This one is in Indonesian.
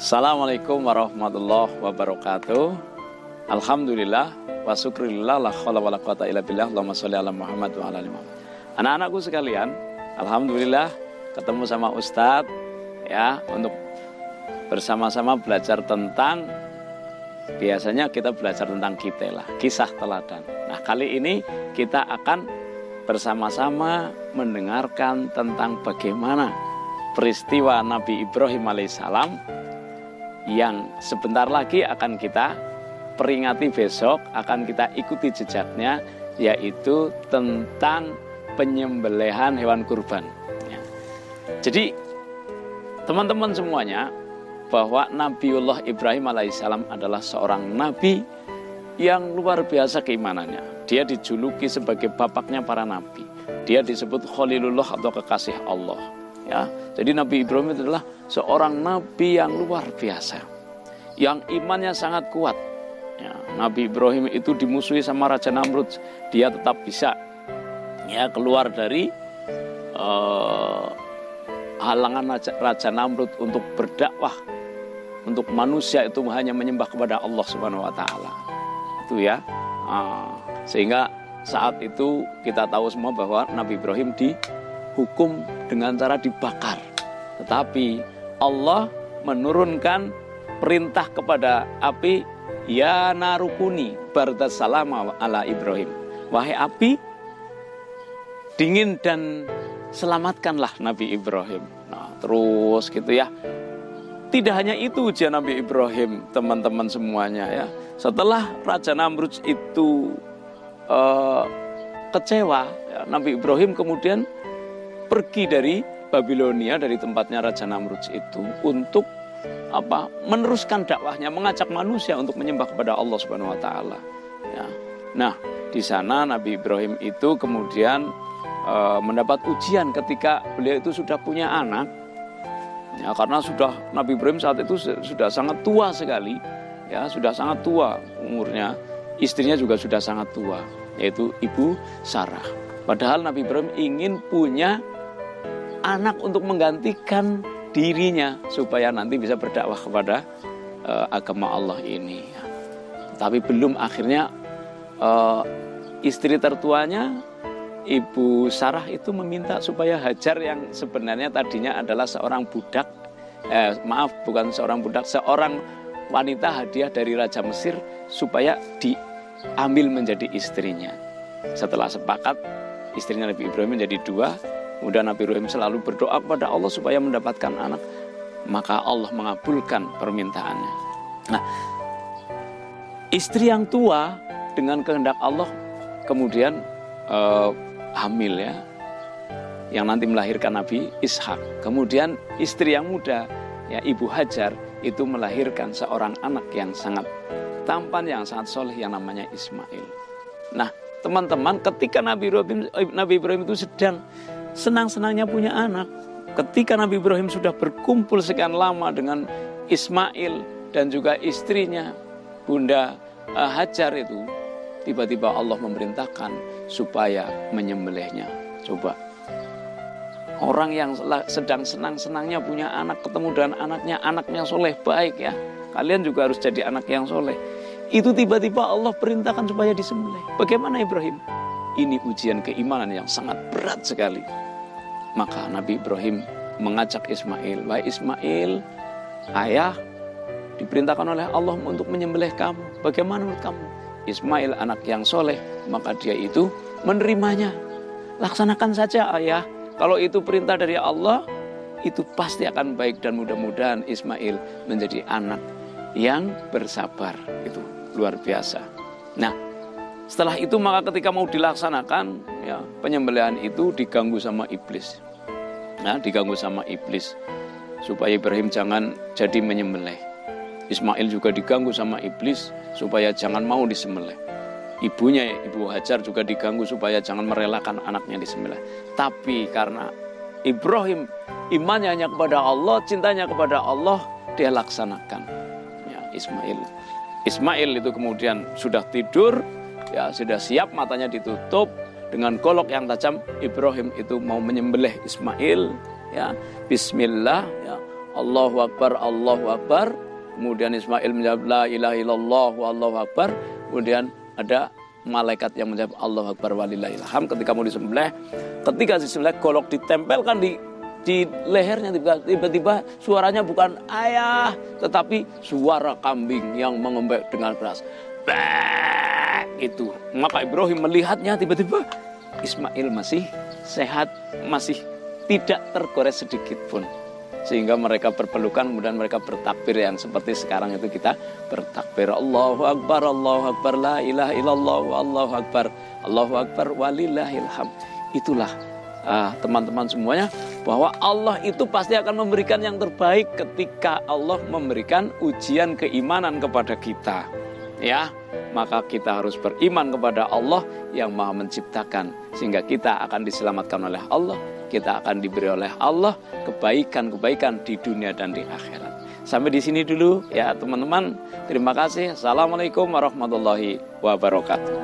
Assalamualaikum warahmatullahi wabarakatuh. Alhamdulillah wa syukurillah la haula wala quwata illa billah. Allahumma sholli ala Muhammad wa ala ali Muhammad. Anak-anakku sekalian, alhamdulillah ketemu sama Ustadz ya untuk bersama-sama belajar tentang, biasanya kita belajar tentang Qitailah, kisah teladan. Nah, kali ini kita akan bersama-sama mendengarkan tentang bagaimana peristiwa Nabi Ibrahim alaihissalam yang sebentar lagi akan kita peringati besok, akan kita ikuti jejaknya, yaitu tentang penyembelihan hewan kurban. Ya. Jadi teman-teman semuanya, bahwa Nabiullah Ibrahim alaihissalam adalah seorang nabi yang luar biasa keimanannya. Dia dijuluki sebagai bapaknya para nabi. Dia disebut Khalilullah atau kekasih Allah. Ya, jadi Nabi Ibrahim itu adalah seorang nabi yang luar biasa, yang imannya sangat kuat. Ya, Nabi Ibrahim itu dimusuhi sama Raja Namrud, dia tetap bisa ya keluar dari halangan Raja Namrud untuk berdakwah untuk manusia itu hanya menyembah kepada Allah Subhanahu Wa Taala. Itu ya, sehingga saat itu kita tahu semua bahwa Nabi Ibrahim dihukum dengan cara dibakar. Tetapi Allah menurunkan perintah kepada api, ya narukuni bardas salama ala Ibrahim. Wahai api, dingin dan selamatkanlah Nabi Ibrahim. Nah, terus gitu ya. Tidak hanya itu ujian Nabi Ibrahim, teman-teman semuanya ya. Setelah Raja Namrud itu kecewa, ya, Nabi Ibrahim kemudian pergi dari Babilonia, dari tempatnya Raja Namrud itu, untuk meneruskan dakwahnya, mengajak manusia untuk menyembah kepada Allah Subhanahu Wa Taala. Ya. Nah, di sana Nabi Ibrahim itu kemudian mendapat ujian ketika beliau itu sudah punya anak. Ya, karena Nabi Ibrahim saat itu sudah sangat tua sekali, ya sudah sangat tua umurnya, istrinya juga sudah sangat tua, yaitu Ibu Sarah. Padahal Nabi Ibrahim ingin punya anak untuk menggantikan dirinya supaya nanti bisa berdakwah kepada agama Allah ini. Tapi belum, akhirnya istri tertuanya Ibu Sarah itu meminta supaya Hajar yang sebenarnya tadinya adalah seorang budak, seorang wanita hadiah dari Raja Mesir, supaya diambil menjadi istrinya. Setelah sepakat, istrinya Nabi Ibrahim menjadi dua. Kemudian Nabi Ibrahim selalu berdoa kepada Allah supaya mendapatkan anak. Maka Allah mengabulkan permintaannya. Nah, istri yang tua dengan kehendak Allah kemudian hamil ya, yang nanti melahirkan Nabi Ishak. Kemudian istri yang muda ya, Ibu Hajar, itu melahirkan seorang anak yang sangat tampan, yang sangat soleh, yang namanya Ismail. Nah, teman-teman, ketika Nabi Ibrahim itu sedang senang-senangnya punya anak, ketika Nabi Ibrahim sudah berkumpul sekian lama dengan Ismail dan juga istrinya Bunda Hajar itu, tiba-tiba Allah memerintahkan supaya menyembelihnya. Coba, orang yang sedang senang-senangnya punya anak, ketemu dengan anaknya soleh, baik ya, kalian juga harus jadi anak yang soleh. Itu tiba-tiba Allah perintahkan supaya disembelih. Bagaimana Ibrahim? Ini ujian keimanan yang sangat berat sekali. Maka Nabi Ibrahim mengajak Ismail, wahai Ismail, ayah diperintahkan oleh Allah untuk menyembelih kamu. Bagaimana menurut kamu? Ismail anak yang soleh, maka dia itu menerimanya. Laksanakan saja ayah, kalau itu perintah dari Allah, itu pasti akan baik, dan mudah-mudahan Ismail menjadi anak yang bersabar. Itu luar biasa. Nah, setelah itu maka ketika mau dilaksanakan ya, penyembelihan itu diganggu sama iblis. Nah, diganggu sama iblis supaya Ibrahim jangan jadi menyembelih. Ismail juga diganggu sama iblis supaya jangan mau disembelih. Ibunya, Ibu Hajar, juga diganggu supaya jangan merelakan anaknya disembelih. Tapi karena Ibrahim imannya hanya kepada Allah, cintanya kepada Allah, dia laksanakan. Ya, Ismail itu kemudian sudah tidur, ya sudah siap, matanya ditutup dengan golok yang tajam. Ibrahim itu mau menyembelih Ismail, ya Bismillah, ya Allahu Akbar, Allahu Akbar. Kemudian Ismail menjawab la ilaha illallah, Allahu Akbar. Kemudian ada malaikat yang menjawab Allahu Akbar walillahilham. Ketika mau disembelih, ketika disembelih golok ditempelkan di lehernya, tiba-tiba suaranya bukan ayah, tetapi suara kambing yang mengembek dengan keras. Bah, itu. Maka Ibrahim melihatnya, tiba-tiba Ismail masih sehat, masih tidak tergores sedikit pun. Sehingga mereka berpelukan, kemudian mereka bertakbir yang seperti sekarang itu kita bertakbir. Allahu Akbar, Allahu Akbar, la ilaha illallah, Allahu Akbar, walillahilham. Itulah teman-teman semuanya, bahwa Allah itu pasti akan memberikan yang terbaik ketika Allah memberikan ujian keimanan kepada kita. Ya, maka kita harus beriman kepada Allah yang Maha Menciptakan, sehingga kita akan diselamatkan oleh Allah. Kita akan diberi oleh Allah kebaikan-kebaikan di dunia dan di akhirat. Sampai di sini dulu ya teman-teman. Terima kasih. Assalamualaikum warahmatullahi wabarakatuh.